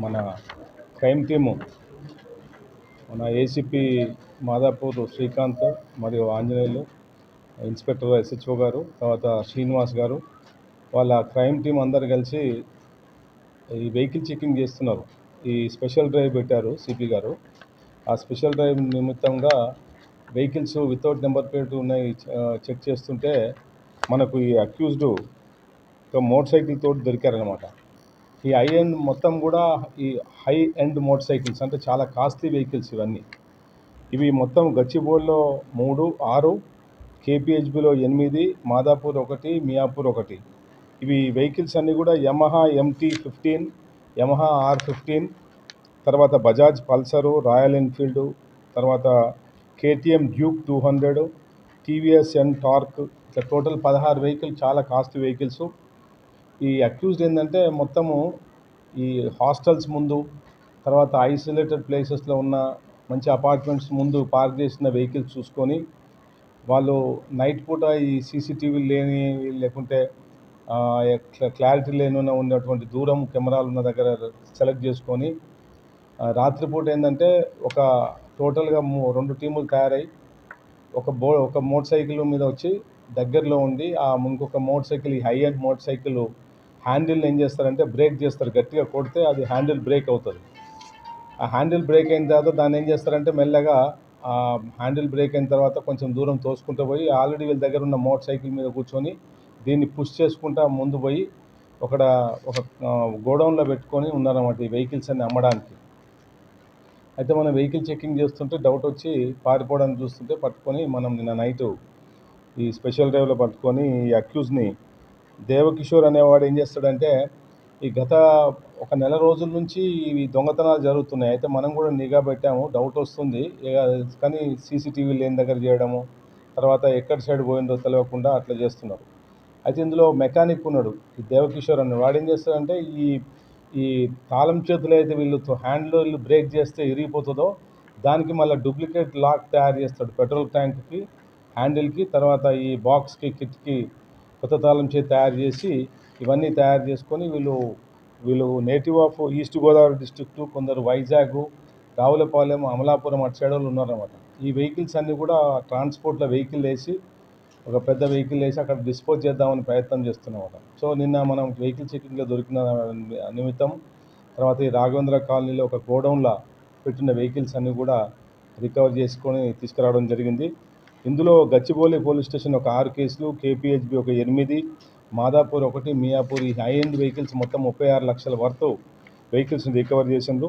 మన crime team మన ACP Madhapur Srikanth మరియు ఆంజనేయులు, ఇన్స్పెక్టర్ ఎస్హెచ్ఓ గారు, తర్వాత శ్రీనివాస్ గారు, వాళ్ళ క్రైమ్ టీం అందరు కలిసి ఈ వెహికల్ చెకింగ్ చేస్తున్నారు. ఈ స్పెషల్ డ్రైవ్ పెట్టారు సిపి గారు. ఆ స్పెషల్ డ్రైవ్ నిమిత్తంగా వెహికల్స్ వితౌట్ నెంబర్ ప్లేట్ ఉన్నాయి చెక్ చేస్తుంటే మనకు ఈ అక్యూజ్డ్ ఒక మోటార్ సైకిల్ తోటి దొరికారనమాట. ఈ హై ఎండ్ మొత్తం కూడా ఈ హై ఎండ్ మోటార్ సైకిల్స్ అంటే చాలా కాస్ట్లీ వెహికల్స్ ఇవన్నీ. ఇవి మొత్తం గచ్చిబౌలిలో 3, 6, కేపీహెచ్బిలో 8, మాదాపూర్ 1, మియాపూర్ 1. ఇవి వెహికల్స్ అన్నీ కూడా యమహా MT-15, యమహా R15, తర్వాత బజాజ్ పల్సరు, రాయల్ ఎన్ఫీల్డ్, తర్వాత KTM డ్యూక్ 200, టీవీఎస్ ఎన్ టార్క్, ఇట్లా టోటల్ 16 వెహికల్, చాలా కాస్ట్ వెహికల్స్. ఈ అక్యూజ్డ్ ఏంటంటే మొత్తము ఈ హాస్టల్స్ ముందు, తర్వాత ఐసోలేటెడ్ ప్లేసెస్లో ఉన్న మంచి అపార్ట్మెంట్స్ ముందు పార్క్ చేసిన వెహికల్స్ చూసుకొని వాళ్ళు నైట్ పూట ఈ సీసీటీవీ లేని లేకుంటే క్లారిటీ లేని ఉన్నటువంటి దూరం కెమెరాలు ఉన్న దగ్గర సెలెక్ట్ చేసుకొని రాత్రిపూట ఏంటంటే ఒక టోటల్గా 2 టీములు తయారై ఒక మోటార్ సైకిల్ మీద వచ్చి దగ్గరలో ఉండి ఆ ఇంకొక మోటార్ సైకిల్, ఈ హై ఎండ్ మోటార్ సైకిల్ హ్యాండిల్ని ఏం చేస్తారంటే బ్రేక్ చేస్తారు. గట్టిగా కొడితే అది హ్యాండిల్ బ్రేక్ అవుతుంది. ఆ హ్యాండిల్ బ్రేక్ అయిన తర్వాత దాన్ని ఏం చేస్తారంటే మెల్లగా ఆ హ్యాండిల్ బ్రేక్ అయిన తర్వాత కొంచెం దూరం తోసుకుంటూ పోయి ఆల్రెడీ వీళ్ళ దగ్గర ఉన్న మోటార్ సైకిల్ మీద కూర్చొని దీన్ని పుష్ చేసుకుంటా ముందు పోయి ఒక గోడౌన్లో పెట్టుకొని ఉన్నారన్నమాట ఈ వెహికల్స్ అన్ని అమ్మడానికి. అయితే మనం వెహికల్ చెకింగ్ చేస్తుంటే డౌట్ వచ్చి పారిపోవడానికి చూస్తుంటే పట్టుకొని మనం నిన్న నైటు ఈ స్పెషల్ డ్రైవ్లో పట్టుకొని ఈ అక్యూజ్ని దేవకిషోర్ అనేవాడు ఏం చేస్తాడంటే ఈ గత 1 నెల రోజుల నుంచి ఇవి దొంగతనాలు జరుగుతున్నాయి. అయితే మనం కూడా నిఘా పెట్టాము, డౌట్ వస్తుంది కానీ సీసీటీవీ లేని దగ్గర చేయడము, తర్వాత ఎక్కడి సైడ్ పోయిందో తెలియకుండా అట్లా చేస్తున్నారు. అయితే ఇందులో మెకానిక్ ఉన్నాడు, ఈ దేవకిషోర్ అనే వాడు ఏం చేస్తాడంటే ఈ తాళం చేతులు అయితే వీళ్ళు హ్యాండిల్ బ్రేక్ చేస్తే ఇరిగిపోతుందో దానికి మళ్ళీ డూప్లికేట్ లాక్ తయారు చేస్తాడు. పెట్రోల్ ట్యాంక్కి, హ్యాండిల్కి, తర్వాత ఈ బాక్స్కి, కిట్కి కొత్త తాళం చేతి తయారు చేసి ఇవన్నీ తయారు చేసుకొని వీళ్ళు native of east Godavari district, కొందరు వైజాగ్, రావులపాలెం, అమలాపురం అటు సైడ్ వాళ్ళు ఉన్నారన్నమాట. ఈ వెహికల్స్ అన్నీ కూడా ట్రాన్స్పోర్ట్లో వెహికల్ వేసి ఒక పెద్ద వెహికల్ వేసి అక్కడ డిస్పోజ్ చేద్దామని ప్రయత్నం చేస్తున్నమాట. సో నిన్న మనం వెహికల్ చెకింగ్లో దొరికిన నిమిత్తం తర్వాత ఈ రాఘవేంద్ర కాలనీలో ఒక గోడౌన్లో పెట్టిన వెహికల్స్ అన్నీ కూడా రికవర్ చేసుకొని తీసుకురావడం జరిగింది. ఇందులో గచ్చిబౌలి పోలీస్ స్టేషన్ ఒక 6 కేసులు, కేపీహెచ్బి ఒక 8, మాదాపూర్ 1, మియాపూర్ ఈ హై ఎండ్ వెహికల్స్ మొత్తం 36 లక్షల వర్త్ వెహికల్స్ని రికవర్ చేసిండ్రు.